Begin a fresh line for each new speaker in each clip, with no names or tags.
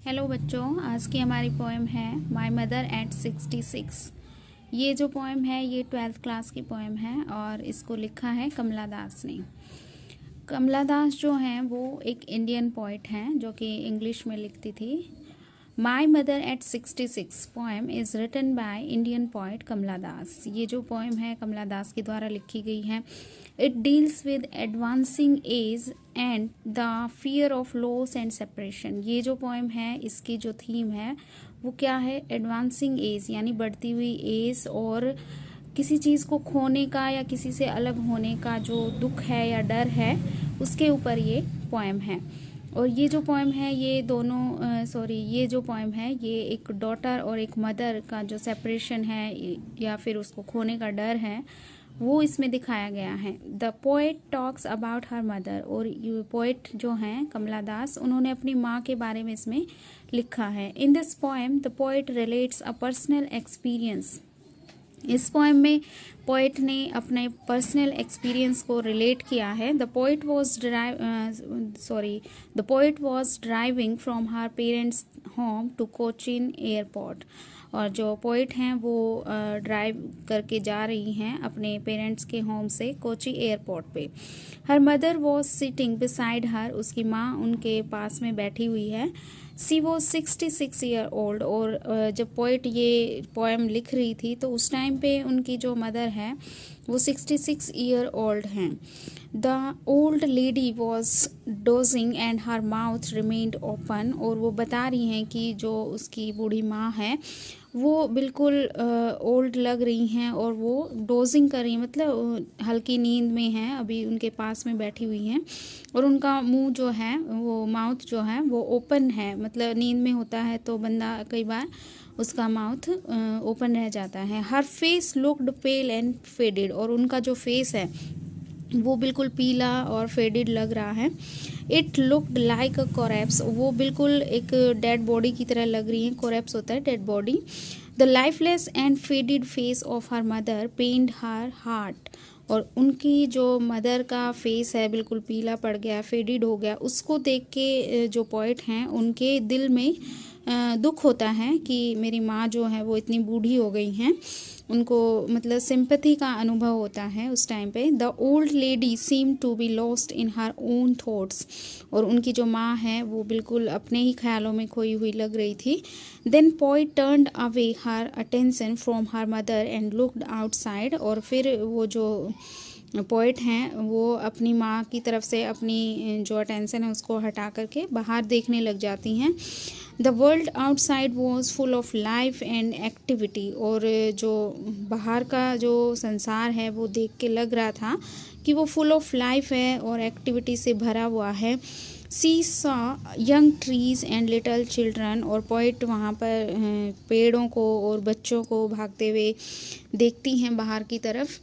Hello बच्चों, आज की हमारी पोएम है माय मदर एट 66। ये जो पोएम है ये 12th क्लास की पोएम है और इसको लिखा है कमला दास ने। कमला दास जो हैं वो एक इंडियन पोइट हैं जो कि इंग्लिश में लिखती थी। My mother at 66 poem is written by Indian poet Kamala Das. ये जो पोएम है कमला दास के द्वारा लिखी गई है। It deals with advancing as and the fear of loss and separation. ये जो पोएम है इसकी जो थीम है वो क्या है? एडवांसिंग एज यानी बढ़ती हुई एज और किसी चीज़ को खोने का या किसी से अलग होने का जो दुख है या डर है उसके ऊपर ये पोएम है। और ये जो पोएम है ये ये जो पोएम है ये एक डॉटर और एक मदर का जो सेपरेशन है या फिर उसको खोने का डर है वो इसमें दिखाया गया है। The poet talks about her mother. और ये पोएट जो हैं कमला दास उन्होंने अपनी माँ के बारे में इसमें लिखा है। In this poem the poet relates a personal experience. इस पोएम में पोएट ने अपने पर्सनल एक्सपीरियंस को रिलेट किया है। The poet was driving from her parents home to Cochin airport. और जो पोएट हैं वो ड्राइव करके जा रही हैं अपने पेरेंट्स के होम से कोची एयरपोर्ट पे। Her mother was sitting beside her. उसकी माँ उनके पास में बैठी हुई है। सी वो 66 ईयर ओल्ड। और जब पोइट ये पोएम लिख रही थी तो उस टाइम पे उनकी जो मदर है वो 66 ईयर ओल्ड हैं। The old lady was dosing and her mouth remained open. और वो बता रही हैं कि जो उसकी बूढ़ी माँ है वो बिल्कुल ओल्ड लग रही हैं और वो डोजिंग कर रही हैं, मतलब हल्की नींद में हैं, अभी उनके पास में बैठी हुई हैं। और उनका मुंह जो है वो माउथ जो है वो ओपन है, मतलब नींद में होता है तो बंदा कई बार उसका माउथ ओपन रह जाता है। Her face looked pale and faded. और उनका जो फेस है वो बिल्कुल पीला और फेडेड लग रहा है। It looked like a corpse. वो बिल्कुल एक डेड बॉडी की तरह लग रही है। कोरैप्स होता है dead body. The lifeless and faded face of her mother pained her heart. और उनकी जो मदर का फेस है बिल्कुल पीला पड़ गया, फेडेड हो गया, उसको देख के जो पोएट हैं उनके दिल में दुख होता है कि मेरी माँ जो है वो इतनी बूढ़ी हो गई हैं। उनको मतलब सिंपैथी का अनुभव होता है उस टाइम पे। The old lady seem to be lost in her own thoughts. और उनकी जो माँ है वो बिल्कुल अपने ही ख्यालों में खोई हुई लग रही थी। Then poet turned away her attention from her mother and looked outside. और फिर वो जो पोएट हैं वो अपनी माँ की तरफ से अपनी जो अटेंशन है उसको हटा करके बाहर देखने लग जाती हैं। The world outside was full of life and activity. और जो बाहर का जो संसार है वो देख के लग रहा था कि वो फुल ऑफ लाइफ है और एक्टिविटी से भरा हुआ है। She saw young trees and little children. और पोएट वहाँ पर पेड़ों को और बच्चों को भागते हुए देखती हैं बाहर की तरफ।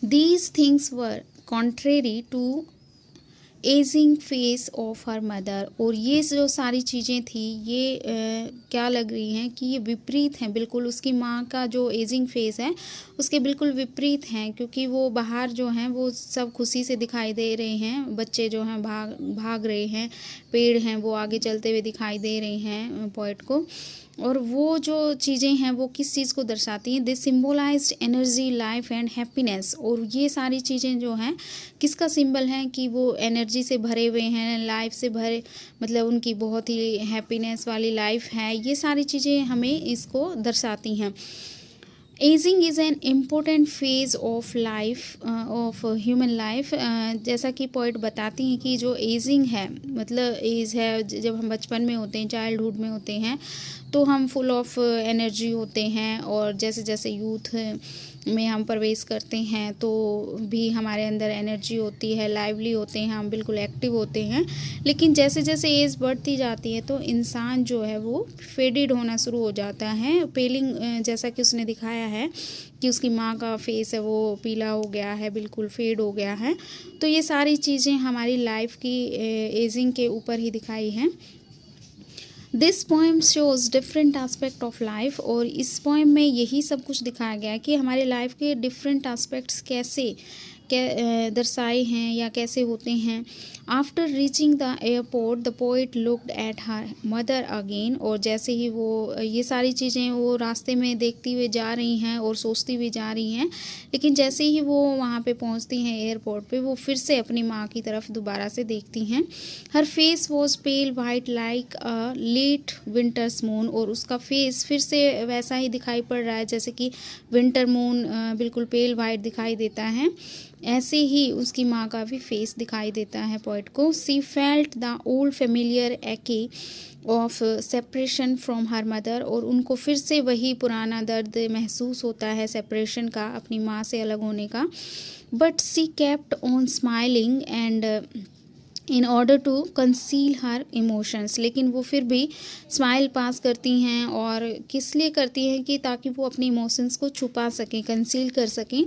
These things were contrary to ageing face of her mother. और ये जो सारी चीज़ें थी ये क्या लग रही हैं कि ये विपरीत हैं, बिल्कुल उसकी माँ का जो एजिंग फेस है उसके बिल्कुल विपरीत हैं। क्योंकि वो बाहर जो हैं वो सब खुशी से दिखाई दे रहे हैं, बच्चे जो हैं भाग रहे हैं, पेड़ हैं वो आगे चलते हुए दिखाई दे रहे हैं पोएट को। और वो जो चीज़ें हैं वो किस चीज़ को दर्शाती हैं? दे सिम्बोलाइज्ड एनर्जी, लाइफ एंड हैप्पीनेस। और ये सारी चीज़ें जो हैं किसका सिंबल हैं कि वो एनर्जी से भरे हुए हैं, लाइफ से भरे, मतलब उनकी बहुत ही हैप्पीनेस वाली लाइफ है। ये सारी चीज़ें हमें इसको दर्शाती हैं। Ageing is an important phase of life of human life. जैसा कि पोएट बताती हैं कि जो एजिंग है, मतलब एज है जब हम बचपन में होते हैं, चाइल्डहुड में होते हैं तो हम फुल ऑफ एनर्जी होते हैं। और जैसे जैसे यूथ में हम प्रवेश करते हैं तो भी हमारे अंदर एनर्जी होती है, लाइवली होते हैं, हम बिल्कुल एक्टिव होते हैं। लेकिन जैसे जैसे एज बढ़ती जाती है तो इंसान जो है वो फेडेड होना शुरू हो जाता है। पेलिंग, जैसा कि उसने दिखाया है कि उसकी माँ का फेस है वो पीला हो गया है, बिल्कुल फेड हो गया है। तो ये सारी चीज़ें हमारी लाइफ की एजिंग के ऊपर ही दिखाई हैं। This poem shows different aspect of life. और इस पोएम में यही सब कुछ दिखाया गया है कि हमारे लाइफ के डिफरेंट आस्पेक्ट्स कैसे दर्शाए हैं या कैसे होते हैं। After reaching the airport the poet looked at her mother again, और जैसे ही वो ये सारी चीज़ें वो रास्ते में देखती हुए जा रही हैं और सोचती हुई जा रही हैं, लेकिन जैसे ही वो वहाँ पे पहुँचती हैं एयरपोर्ट पे, वो फिर से अपनी माँ की तरफ दोबारा से देखती हैं। Her face was pale white like a late winter's moon, और उसका फेस फिर से वैसा ही दिखाई पड़ रहा है जैसे कि विंटर मून बिल्कुल पेल वाइट दिखाई देता है, ऐसे ही उसकी माँ का भी फेस दिखाई देता है पोइट को। She felt the old familiar ache of separation from her mother, और उनको फिर से वही पुराना दर्द महसूस होता है सेपरेशन का, अपनी माँ से अलग होने का। But she kept on smiling and in order to conceal her emotions, लेकिन वो फिर भी स्माइल पास करती हैं, और किस लिए करती हैं कि ताकि वो अपने इमोशंस को छुपा सकें, कंसील कर सकें।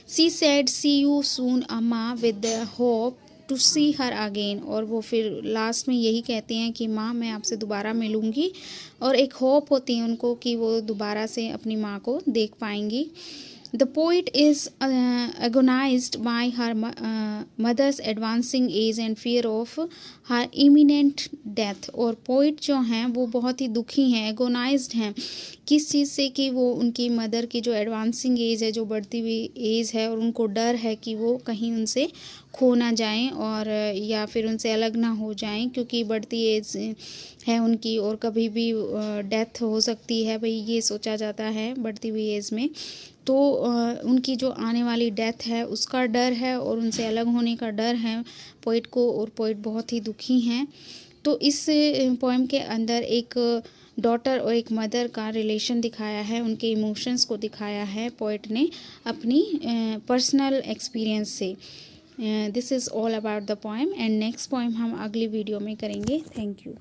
She said see you soon Amma with hope to see her again, और वो फिर लास्ट में यही कहते हैं कि माँ मैं आपसे दोबारा मिलूँगी, और एक होप होती है उनको कि वो दोबारा से अपनी माँ को देख पाएंगी। The poet is agonized by her mother's advancing age and fear of her imminent death, और पोइट जो हैं वो बहुत ही दुखी हैं, एगोनाइज्ड हैं किस चीज़ से कि वो उनकी मदर की जो एडवांसिंग एज है, जो बढ़ती हुई एज है, और उनको डर है कि वो कहीं उनसे खो ना जाएं और या फिर उनसे अलग ना हो जाएं, क्योंकि बढ़ती एज है उनकी और कभी भी डेथ हो सकती है, भाई ये सोचा जाता है बढ़ती हुई एज में। तो उनकी जो आने वाली डेथ है उसका डर है और उनसे अलग होने का डर है पोइट को, और पोइट बहुत ही दुखी हैं। तो इस पोएम के अंदर एक डॉटर और एक मदर का रिलेशन दिखाया है, उनके इमोशंस को दिखाया है पोइट ने अपनी पर्सनल एक्सपीरियंस से। This is all about the poem, and next poem हम अगली वीडियो में करेंगे। Thank you.